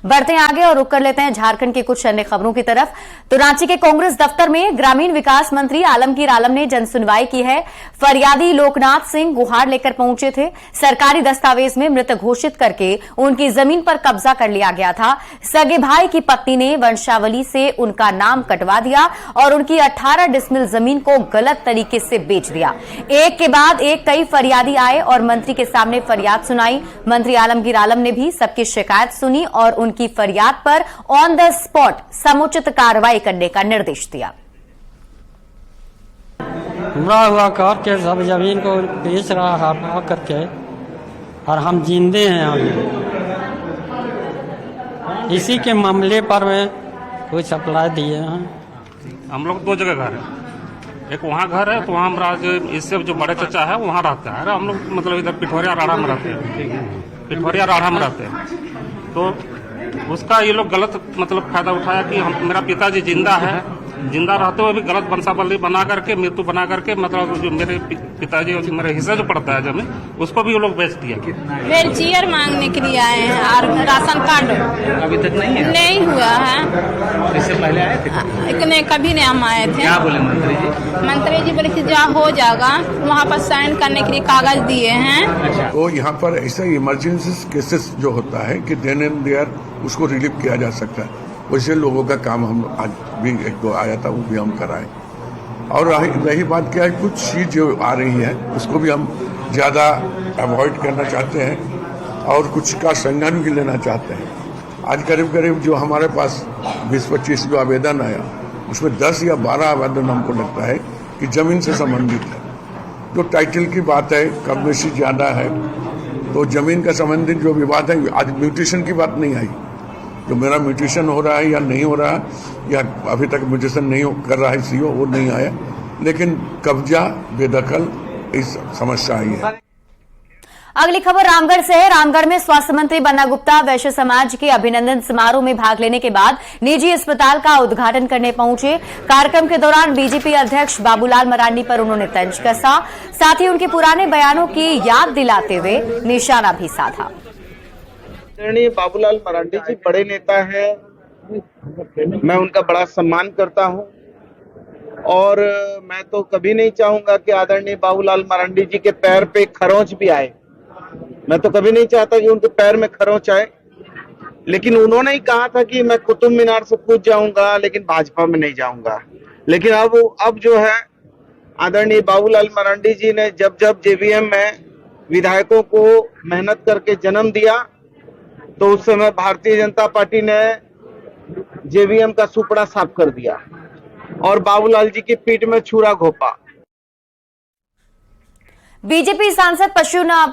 बढ़ते हैं आगे और रुक कर लेते हैं झारखंड की कुछ अन्य खबरों की तरफ। तो रांची के कांग्रेस दफ्तर में ग्रामीण विकास मंत्री आलमगीर आलम ने जनसुनवाई की है। फरियादी लोकनाथ सिंह गुहार लेकर पहुंचे थे। सरकारी दस्तावेज में मृत घोषित करके उनकी जमीन पर कब्जा कर लिया गया था। सगे भाई की पत्नी ने वंशावली से उनका नाम कटवा दिया और उनकी 18 डिसमिल जमीन को गलत तरीके से बेच दिया। एक के बाद एक कई फरियादी आए और मंत्री के सामने फरियाद सुनाई। मंत्री आलमगीर आलम ने भी सबकी शिकायत सुनी और उनकी फरियाद पर ऑन द स्पॉट समुचित कार्रवाई करने का निर्देश दिया। हमला हुआ करके सब जमीन को बेच रहा है करके, और हम जिंदे हैं अभी। इसी के मामले पर में कोई सप्लाई दिए हैं। हम लोग 2 जगह घर है, एक वहाँ घर है तो वहाँ हमारा इससे जो बड़े चचा है वहाँ रहता है। हम लोग मतलब इधर पिठोरिया राढ़ा में रहते हैं, पिठोरिया राढ़ा में रहते हैं। तो उसका ये लोग गलत मतलब फायदा उठाया कि मेरा पिताजी जिंदा है, जिंदा रहते हुए भी गलत वंशावली बना करके मृत्यु बना करके मतलब जो मेरे पिताजी और मेरे हिस्सा जो पड़ता है जमीन उसको भी वो लोग बेच दिया। व्हीलचेयर मांगने के लिए आए हैं और राशन कार्ड अभी तक नहीं है, नहीं हुआ है। इससे पहले आए थे? इतने कभी नहीं हम आए थे। क्या बोले मंत्री जी? मंत्री जी बोले कि जहाँ हो जाएगा वहाँ पर साइन करने के लिए कागज दिए हैं। अच्छा। तो यहाँ पर ऐसा इमरजेंसी केसेस जो होता है कि देन एंड देयर उसको रिलीव किया जा सकता है, वैसे लोगों का काम हम आज भी एक दो आया था वो भी हम कराएं। और रही बात क्या है, कुछ चीज जो आ रही है उसको भी हम ज्यादा अवॉइड करना चाहते हैं और कुछ का संज्ञान भी लेना चाहते हैं। आज करीब करीब जो हमारे पास 20-25 जो आवेदन आया उसमें 10 या 12 आवेदन हमको लगता है कि जमीन से संबंधित है। जो टाइटल की बात है कम बेशी ज्यादा है, तो जमीन का संबंधित जो विवाद है, आज म्यूटेशन की बात नहीं आई। जो मेरा म्यूटेशन हो रहा है या नहीं हो रहा है या अभी तक म्यूटेशन नहीं कर रहा है सीओ, वो नहीं आया, लेकिन कब्जा बेदखल इस समस्या आई है। अगली खबर रामगढ़ से है। रामगढ़ में स्वास्थ्य मंत्री बन्ना गुप्ता वैश्य समाज के अभिनंदन समारोह में भाग लेने के बाद निजी अस्पताल का उद्घाटन करने पहुंचे। कार्यक्रम के दौरान बीजेपी अध्यक्ष बाबूलाल मरांडी पर उन्होंने तंज कसा, साथ ही उनके पुराने बयानों की याद दिलाते हुए निशाना भी साधा। बाबूलाल मरांडी जी बड़े नेता है, मैं उनका बड़ा सम्मान करता हूं और मैं तो कभी नहीं चाहूंगा कि आदरणीय बाबूलाल मरांडी जी के पैर पे खरोंच भी आए। मैं तो कभी नहीं चाहता कि उनके पैर में खरोंच आए, लेकिन उन्होंने ही कहा था कि मैं कुतुब मीनार से कूद जाऊंगा लेकिन भाजपा में नहीं जाऊंगा। लेकिन अब जो है आदरणीय बाबूलाल मरांडी जी ने जब जेवीएम में विधायकों को मेहनत करके जन्म दिया तो उस समय भारतीय जनता पार्टी ने जेवीएम का सुपड़ा साफ कर दिया और बाबूलाल जी की पीठ में छुरा घोपा। बीजेपी सांसद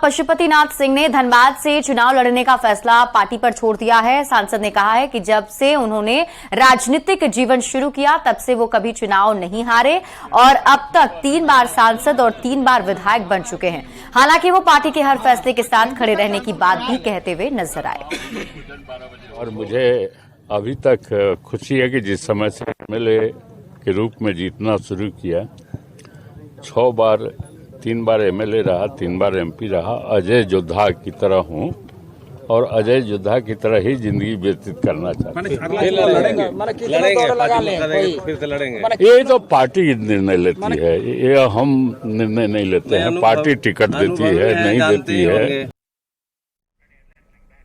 पशुपतिनाथ सिंह ने धनबाद से चुनाव लड़ने का फैसला पार्टी पर छोड़ दिया है। सांसद ने कहा है कि जब से उन्होंने राजनीतिक जीवन शुरू किया तब से वो कभी चुनाव नहीं हारे और अब तक 3 बार सांसद और 3 बार विधायक बन चुके हैं। हालांकि वो पार्टी के हर फैसले के साथ खड़े रहने की बात भी कहते हुए नजर आए। और मुझे अभी तक खुशी है कि जिस समय से एमएलए के रूप में जीतना शुरू किया, 3 बार एमएलए रहा, 3 बार एमपी रहा, अजय योद्धा की तरह हूं और अजय योद्धा की तरह ही जिंदगी व्यतीत करना चाहता हूं। ये तो पार्टी निर्णय लेती है, ये हम निर्णय नहीं लेते हैं। पार्टी टिकट देती है, नहीं देती है।